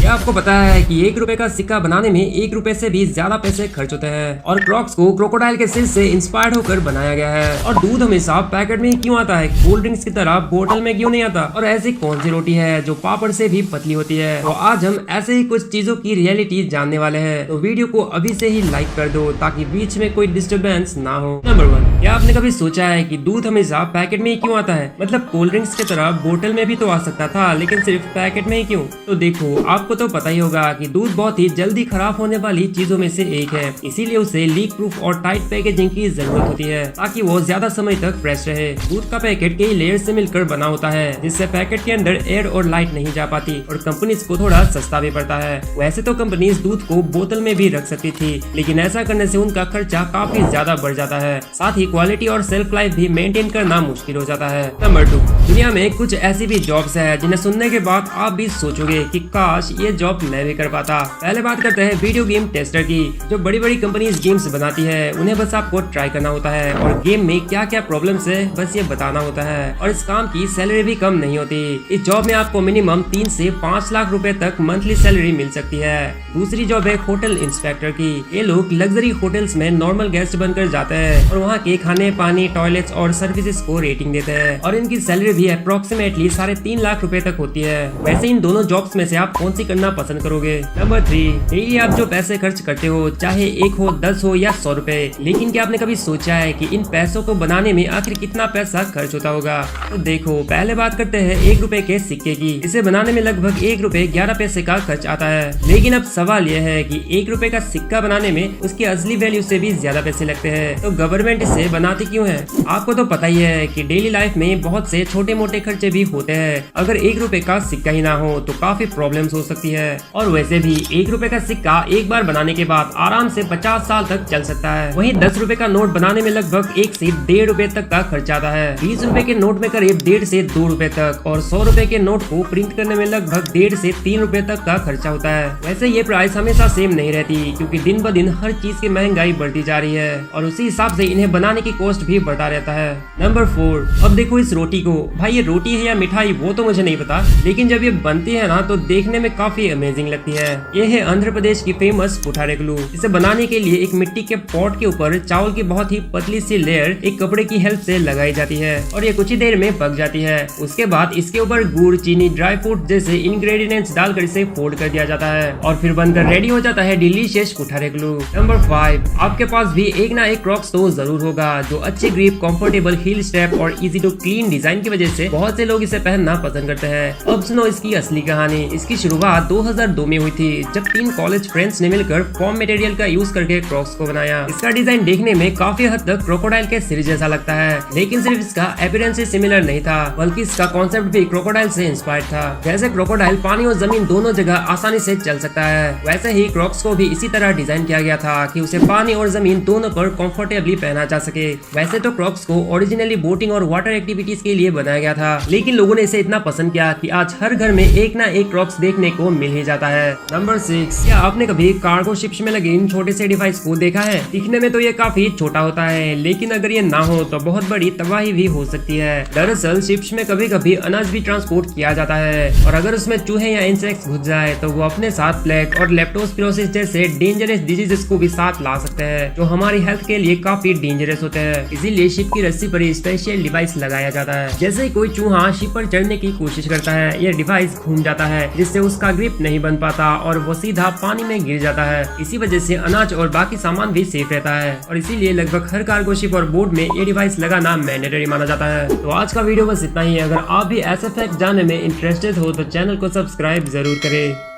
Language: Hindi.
क्या आपको पता है कि 1 रुपए का सिक्का बनाने में 1 रुपए से भी ज्यादा पैसे खर्च होते हैं। और क्रॉक्स को क्रोकोडाइल के सिर से इंस्पायर्ड होकर बनाया गया है। और दूध हमेशा पैकेट में ही क्यों आता है, कोल्ड ड्रिंक्स की तरह बोतल में क्यों नहीं आता। और ऐसी कौन सी रोटी है जो पापड़ से भी पतली होती है। तो आज हम ऐसे ही कुछ चीजों की रियलिटी जानने वाले हैं। तो वीडियो को अभी से ही लाइक कर दो ताकि बीच में कोई डिस्टर्बेंस ना हो। नंबर 1, क्या आपने कभी सोचा है कि दूध हमेशा पैकेट में ही क्यों आता है। मतलब कोल्ड ड्रिंक्स की तरह बोतल में भी तो आ सकता था, लेकिन सिर्फ पैकेट में ही क्यों। तो देखो, आपको तो पता ही होगा कि दूध बहुत ही जल्दी खराब होने वाली चीजों में से एक है। इसीलिए उसे लीक प्रूफ और टाइट पैकेजिंग की जरूरत होती है ताकि वो ज्यादा समय तक फ्रेश रहे। दूध का पैकेट कई लेयर से मिलकर बना होता है, जिससे पैकेट के अंदर एयर और लाइट नहीं जा पाती और कंपनीज को थोड़ा सस्ता भी पड़ता है। वैसे तो कंपनीज दूध को बोतल में भी रख सकती थी, लेकिन ऐसा करने से उनका खर्चा काफी ज्यादा बढ़ जाता है। साथ ही क्वालिटी और सेल्फ लाइफ भी मेंटेन करना मुश्किल हो जाता है। नंबर 2, दुनिया में कुछ ऐसी भी जॉब्स है जिन्हें सुनने के बाद आप भी सोचोगे कि काश ये जॉब मैं भी कर पाता। पहले बात करते हैं वीडियो गेम टेस्टर की। जो बड़ी बड़ी कंपनीज गेम्स बनाती है, उन्हें बस आपको ट्राई करना होता है और गेम में क्या क्या प्रॉब्लम्स है बस ये बताना होता है। और इस काम की सैलरी भी कम नहीं होती। इस जॉब में आपको मिनिमम 3 से 5 लाख रुपए तक मंथली सैलरी मिल सकती है। दूसरी जॉब है होटल इंस्पेक्टर की। ये लोग लग्जरी होटल्स में नॉर्मल गेस्ट बनकर जाते हैं और वहाँ के खाने, पानी, टॉयलेट्स और सर्विसेज को रेटिंग देते हैं। और इनकी सैलरी भी अप्रोक्सीमेटली 3.5 लाख रुपए तक होती है। वैसे इन दोनों जॉब्स में से आप कौन सी करना पसंद करोगे। नंबर 3, डेली आप जो पैसे खर्च करते हो, चाहे 1 हो, 10 हो या 100 रुपए, लेकिन क्या आपने कभी सोचा है कि इन पैसों को बनाने में आखिर कितना पैसा खर्च होता होगा। तो देखो, पहले बात करते हैं 1 रुपए के सिक्के की। इसे बनाने में लगभग 1 रुपए 11 पैसे का खर्च आता है। लेकिन अब सवाल यह है कि 1 रुपए का सिक्का बनाने में उसकी असली वैल्यू से भी ज्यादा पैसे लगते हैं। तो गवर्नमेंट इसे बनाती क्यों है। आपको तो पता ही है कि डेली लाइफ में बहुत से छोटे मोटे खर्चे भी होते हैं। अगर 1 रुपए का सिक्का ही ना हो तो काफी प्रॉब्लम्स हो सकती है। और वैसे भी 1 रुपए का सिक्का एक बार बनाने के बाद आराम से 50 साल तक चल सकता है। वहीं 10 रुपए का नोट बनाने में लगभग 1 से 1.5 रुपए तक का खर्च आता है। 20 रुपए के नोट में करीब 1.5 से 2 रुपए तक, और 100 रुपए के नोट को प्रिंट करने में लगभग 1.5 से 3 रुपए तक का खर्चा होता है। वैसे ये प्राइस हमेशा सेम नहीं रहती, क्योंकि दिन ब दिन हर चीज की महंगाई बढ़ती जा रही है और उसी हिसाब से इन्हें बनाने की कॉस्ट भी बढ़ता रहता है। नंबर 4, अब देखो इस रोटी को। भाई ये रोटी है या मिठाई वो तो मुझे नहीं पता, लेकिन जब ये बनती है ना तो देखने में काफी अमेजिंग लगती है। ये है आंध्र प्रदेश की फेमस पुठारेगलू। इसे बनाने के लिए एक मिट्टी के पॉट के ऊपर चावल की बहुत ही पतली सी लेयर एक कपड़े की हेल्प से लगाई जाती है और ये कुछ ही देर में पक जाती है। उसके बाद इसके ऊपर गुड़, चीनी, ड्राई फ्रूट जैसे इंग्रेडिएंट्स डालकर इसे फोल्ड कर दिया जाता है और फिर बनकर रेडी हो जाता है डिलीशियस पुठारेगलू। नंबर 5, आपके पास भी एक ना एक क्रॉक्स तो जरूर होगा जो अच्छे ग्रिप, कंफर्टेबल हील स्ट्रैप और इजी टू क्लीन डिजाइन की वजह से बहुत से लोग इसे पहनना पसंद करते हैं। अब सुनो इसकी असली कहानी। इसकी शुरुआत 2002 में हुई थी, जब 3 कॉलेज फ्रेंड्स ने मिलकर फॉर्म मटेरियल का यूज करके क्रॉक्स को बनाया। इसका डिजाइन देखने में काफी हद तक क्रोकोडाइल के सिर जैसा लगता है, लेकिन सिर्फ इसका अपीयरेंस ही सिमिलर नहीं था, बल्कि इसका कॉन्सेप्ट भी क्रोकोडाइल से इंस्पायर्ड था। जैसे क्रोकोडाइल पानी और जमीन दोनों जगह आसानी से चल सकता है, वैसे ही क्रॉक्स को भी इसी तरह डिजाइन किया गया था कि उसे पानी और जमीन दोनों पर कंफर्टेबली पहना जा सके। वैसे तो क्रॉक्स को ओरिजिनली बोटिंग और वाटर एक्टिविटीज के लिए बनाया गया था, लेकिन लोगों ने इसे इतना पसंद किया कि आज हर घर में एक ना एक क्रॉक्स देखने को मिल ही जाता है। नंबर 6, क्या आपने कभी कार्गो शिप्स में लगे इन छोटे से डिवाइस को देखा है। दिखने में तो ये काफी छोटा होता है, लेकिन अगर ये ना हो तो बहुत बड़ी तबाही भी हो सकती है। दरअसल शिप्स में कभी कभी अनाज भी ट्रांसपोर्ट किया जाता है और अगर उसमें चूहे या इंसेक्ट्स घुस जाए तो वो अपने साथ प्लेग और लेप्टोस्पिरोसिस जैसे डेंजरस डिजीजेस को भी साथ ला सकते हैं, जो हमारी हेल्थ के लिए काफी डेंजरस होते हैं। इसीलिए शिप की रस्सी पर स्पेशल डिवाइस लगाया जाता है। जैसे ही कोई चूहा शिप पर चढ़ने की कोशिश करता है, यह डिवाइस घूम जाता है, जिससे उसका ग्रिप नहीं बन पाता और वो सीधा पानी में गिर जाता है। इसी वजह से अनाज और बाकी सामान भी सेफ रहता है और इसीलिए लगभग हर कार्गो शिप और बोट में ये डिवाइस लगाना मैंडेटरी माना जाता है। तो आज का वीडियो बस इतना ही है। अगर आप भी ऐसे फैक्ट जानने में इंटरेस्टेड हो तो चैनल को सब्सक्राइब जरूर करें।